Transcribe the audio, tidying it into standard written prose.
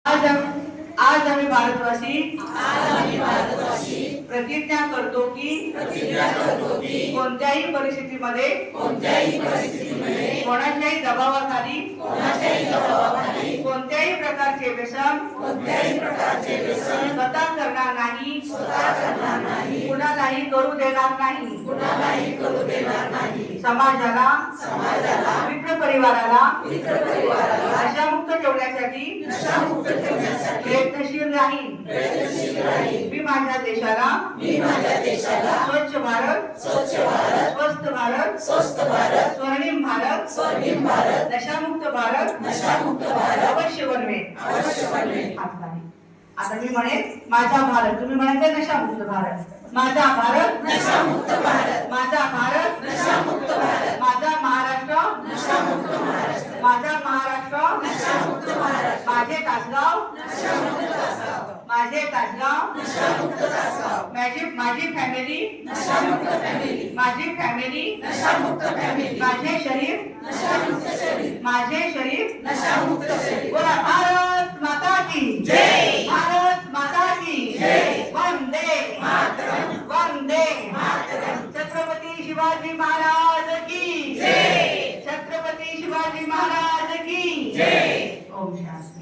आज आम्ही भारतवासी प्रतिज्ञा करतो की कोणत्याही परिस्थितीमध्ये कोणाच्याही दबावाखाली कोणत्याही प्रकारचे व्यसन स्वतः करणार नाही, कुणालाही करू देणार नाही, समाजाला मित्र परिवाराला नशामुक्त ठेवण्यासाठी प्रयत्नशील राहील। मी माझ्या देशाला स्वच्छ भारत, स्वस्थ भारत, स्वर्णिम भारत, नशामुक्त भारत अवश्य बनवेन। आता मी म्हणेन माझा भारत, तुम्ही म्हणायचं नशामुक्त भारत। माझा भारत नशामुक्त भारत, माझा भारत नशामुक्त भारत, माझा महाराष्ट्र नशामुक्त महाराष्ट्र, माझा महाराष्ट्र नशामुक्त महाराष्ट्र, माझे तासगाव नशामुक्त तासगाव, माझे तासगाव नशामुक्त तासगाव, माझी फॅमिली नशामुक्त फॅमिली, माझी फॅमिली नशामुक्त फॅमिली, माझे शरीर नशामुक्त शरीर, माझे शरीर नशामुक्त शरीर। बोला भारत माता की जय, भारत माता की जय, वंदे मातरम, वंदे मातरम। छत्रपती शिवाजी महाराज की जय, छत्रपती शिवाजी महाराज की जय। ओम शांती।